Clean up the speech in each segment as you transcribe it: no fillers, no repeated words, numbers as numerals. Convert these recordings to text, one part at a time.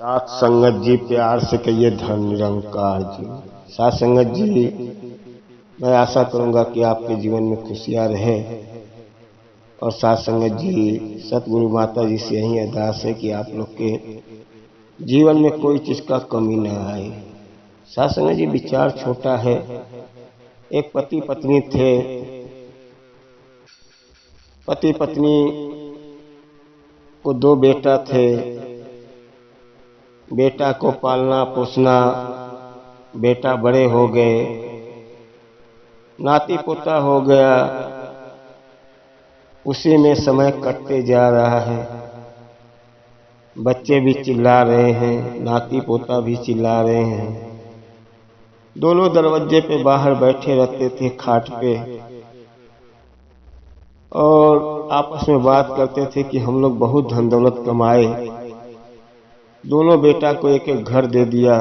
साथ संगत जी, प्यार से कहिए धन निरंकार जी। साथ संगत जी, मैं आशा करूंगा कि आपके जीवन में खुशियां रहे। और साथ संगत जी, सतगुरु माता जी से यही अरदास है कि आप लोग के जीवन में कोई चीज का कमी न आए। साथ संगत जी, विचार छोटा है। एक पति पत्नी थे। पति पत्नी को दो बेटा थे। बेटा को पालना पोसना, बेटा बड़े हो गए, नाती पोता हो गया, उसी में समय कटते जा रहा है। बच्चे भी चिल्ला रहे हैं, नाती पोता भी चिल्ला रहे हैं। दोनों दरवाजे पे बाहर बैठे रहते थे खाट पे और आपस में बात करते थे कि हम लोग बहुत धन दौलत कमाए, दोनों बेटा को एक एक घर दे दिया,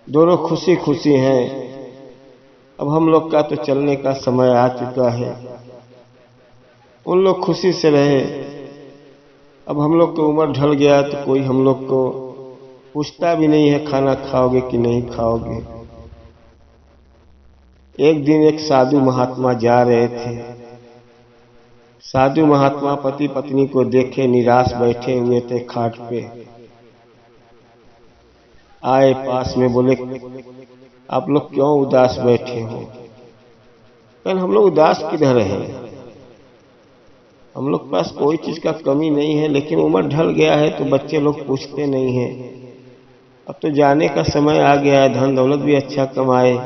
दोनों खुशी खुशी हैं। अब हम लोग का तो चलने का समय आ चुका है। उन लोग खुशी से रहे। अब हम लोग की उम्र ढल गया तो कोई हम लोग को पूछता भी नहीं है खाना खाओगे कि नहीं खाओगे। एक दिन एक साधु महात्मा जा रहे थे। साधु महात्मा पति पत्नी को देखे निराश बैठे हुए थे खाट पे। आए पास में, बोले आप लोग क्यों उदास बैठे हो? कल हम लोग उदास किधर है? हम लोग के पास कोई चीज का कमी नहीं है, लेकिन उम्र ढल गया है तो बच्चे लोग पूछते नहीं हैं। अब तो जाने का समय आ गया है, धन दौलत भी अच्छा कमाए,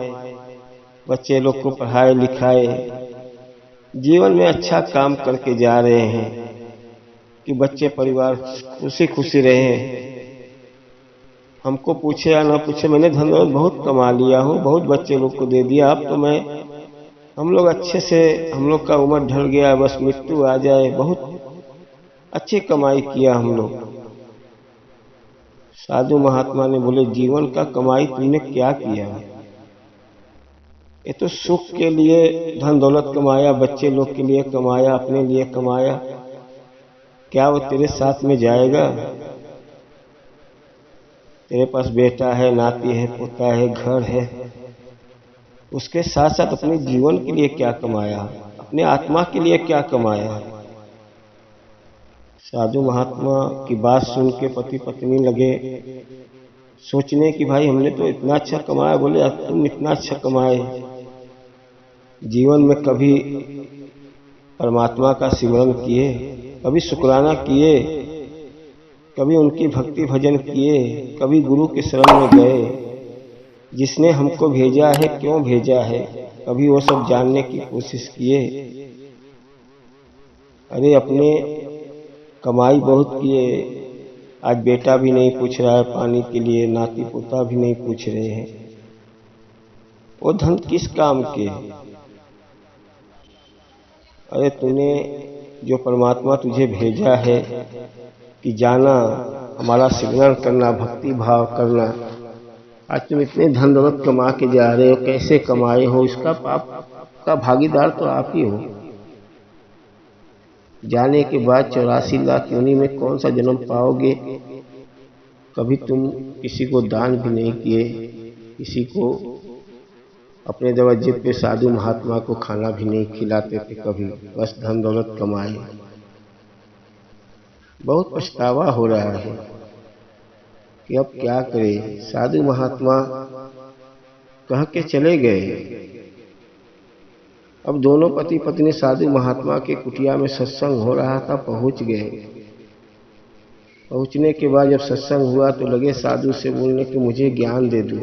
बच्चे लोग को पढ़ाए लिखाए, जीवन में अच्छा काम करके जा रहे हैं कि बच्चे परिवार खुशी खुशी रहे। हमको पूछे या ना पूछे, मैंने धन दौलत बहुत कमा लिया हूँ, बहुत बच्चे लोग को दे दिया। अब तो हम लोग अच्छे से, हम लोग का उम्र ढल गया, बस मृत्यु आ जाए, बहुत अच्छी कमाई किया हम लोग। साधु महात्मा ने बोले जीवन का कमाई तुमने क्या किया? ये तो सुख के लिए धन दौलत कमाया, बच्चे लोग के लिए कमाया, अपने लिए कमाया। क्या वो तेरे साथ में जाएगा? तेरे पास बेटा है, नाती है, पोता है, घर है, उसके साथ साथ अपने जीवन के लिए क्या कमाया? अपने आत्मा के लिए क्या कमाया? साधु महात्मा की बात सुन के पति पत्नी लगे सोचने कि भाई हमने तो इतना अच्छा कमाया। बोले तुम इतना अच्छा कमाए, जीवन में कभी परमात्मा का सिमरन किए, कभी शुक्राना किए, कभी उनकी भक्ति भजन किए, कभी गुरु के शरण में गए? जिसने हमको भेजा है क्यों भेजा है, कभी वो सब जानने की कोशिश किए? अरे अपने कमाई बहुत किए, आज बेटा भी नहीं पूछ रहा है पानी के लिए, नाती पोता भी नहीं पूछ रहे हैं। वो धन किस काम के? अरे तूने जो परमात्मा तुझे भेजा है कि जाना, हमारा सिमरन करना, भक्ति भाव करना, आज तुम इतने धन दौलत कमा के जा रहे हो, कैसे कमाए हो? इसका पाप का भागीदार तो आप ही हो। जाने के बाद 84 लाख योनि में कौन सा जन्म पाओगे? कभी तुम किसी को दान भी नहीं किए, किसी को अपने दरवाजे पे साधु महात्मा को खाना भी नहीं खिलाते थे कभी, बस धन दौलत कमाए। बहुत पछतावा हो रहा है कि अब क्या करें। साधु महात्मा कह के चले गए। अब दोनों पति पत्नी साधु महात्मा के कुटिया में सत्संग हो रहा था, पहुंच गए। पहुंचने के बाद जब सत्संग हुआ तो लगे साधु से बोलने कि मुझे ज्ञान दे दो।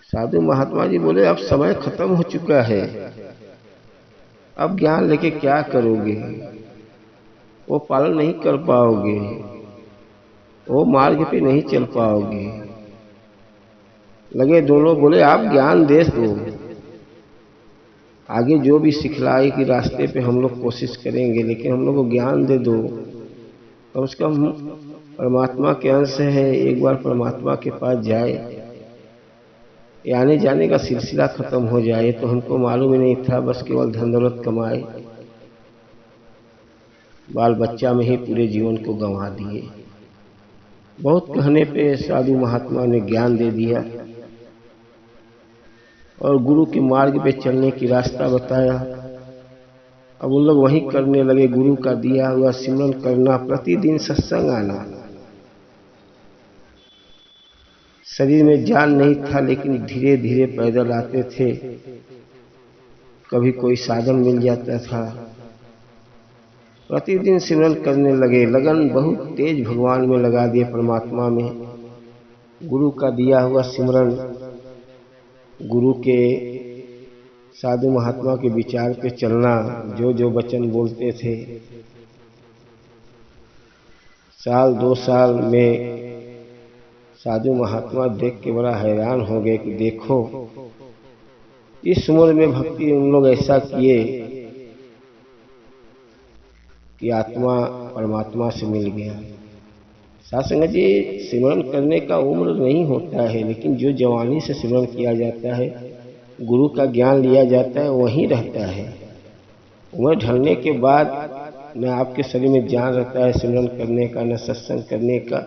साधु महात्मा जी बोले अब समय खत्म हो चुका है, अब ज्ञान लेके क्या करोगे? वो पालन नहीं कर पाओगे, वो मार्ग पे नहीं चल पाओगे। लगे दोनों, बोले आप ज्ञान दे दो, आगे जो भी सिखलाई के रास्ते पे हम लोग कोशिश करेंगे, लेकिन हम लोग को ज्ञान दे दो। कम से कम परमात्मा के अंश है, एक बार परमात्मा के पास जाए, आने जाने का सिलसिला खत्म हो जाए। तो हमको मालूम ही नहीं था, बस केवल धन दौलत कमाए। बाल बच्चा में ही पूरे जीवन को गंवा दिए। बहुत कहने पे साधु महात्मा ने ज्ञान दे दिया और गुरु के मार्ग पे चलने की रास्ता बताया। अब उन लोग वही करने लगे, गुरु का दिया हुआ सिमरन करना, प्रतिदिन सत्संग आना। शरीर में जान नहीं था लेकिन धीरे धीरे पैदल आते थे, कभी कोई साधन मिल जाता था। प्रतिदिन सिमरन करने लगे, लगन बहुत तेज भगवान में लगा दिए, परमात्मा में। गुरु का दिया हुआ सिमरन, गुरु के साधु महात्मा के विचार पे चलना, जो जो वचन बोलते थे। साल 2 साल में साधु महात्मा देख के बड़ा हैरान हो गए कि देखो इस उम्र में भक्ति उन लोग ऐसा किए कि आत्मा परमात्मा से मिल गया। साथ संगत जी, सिमरन करने का उम्र नहीं होता है, लेकिन जो जवानी से सिमरन किया जाता है, गुरु का ज्ञान लिया जाता है, वहीं रहता है। उम्र ढलने के बाद न आपके शरीर में जान रहता है सिमरन करने का, न सत्संग करने का,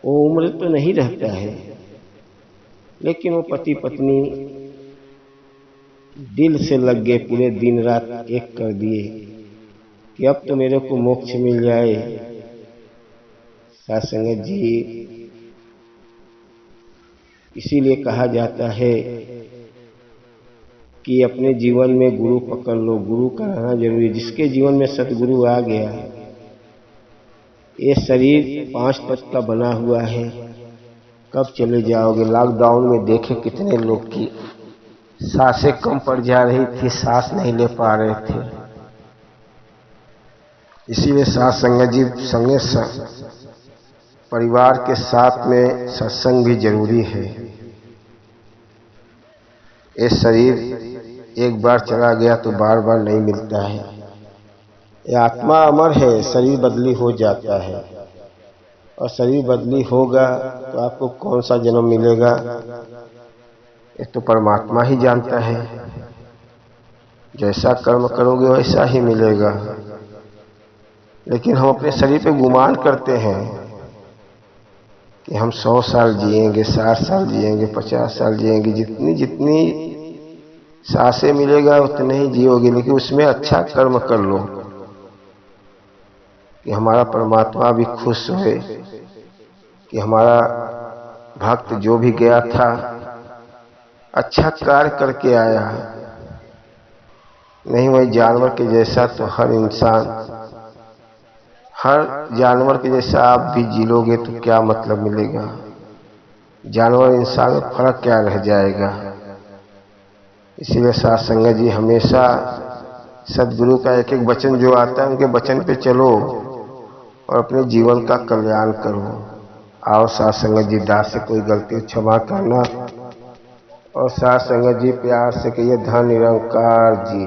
वो उम्र तो नहीं रहता है। लेकिन वो पति पत्नी दिल से लग गए, पूरे दिन रात एक कर दिए कि अब तो मेरे को मोक्ष मिल जाए। साथ संगत जी, इसीलिए कहा जाता है कि अपने जीवन में गुरु पकड़ लो, गुरु का रहना जरूरी। जिसके जीवन में सतगुरु आ गया, ये शरीर 5 तत्व का बना हुआ है, कब चले जाओगे। लॉकडाउन में देखे कितने लोग की सांसें कम पड़ जा रही थी, सांस नहीं ले पा रहे थे। इसीलिए साथ संगत जी, संगे परिवार के साथ में सत्संग भी जरूरी है। ये शरीर एक बार चला गया तो बार बार नहीं मिलता है। ये आत्मा अमर है, शरीर बदली हो जाता है, और शरीर बदली होगा तो आपको कौन सा जन्म मिलेगा ये तो परमात्मा ही जानता है। जैसा कर्म करोगे वैसा ही मिलेगा। लेकिन हम अपने शरीर पे गुमान करते हैं कि हम 100 साल जिएंगे, 60 साल जिएंगे, 50 साल जिएंगे। जितनी जितनी सांसें मिलेगा उतने ही जियोगे, लेकिन उसमें अच्छा कर्म कर लो कि हमारा परमात्मा भी खुश होए, कि हमारा भक्त जो भी गया था अच्छा कार्य करके आया। नहीं वही जानवर के जैसा तो हर इंसान, हर जानवर के जैसा आप भी जी लोगे तो क्या मतलब मिलेगा। जानवर इंसान में फर्क क्या रह जाएगा। इसीलिए साथ संगत जी, हमेशा सदगुरु का एक एक वचन जो आता है उनके वचन पे चलो और अपने जीवन का कल्याण करो। आओ साथ संगत जी, दास से कोई गलती क्षमा करना, और साथ संगत जी प्यार से कहिए धन निरंकार जी।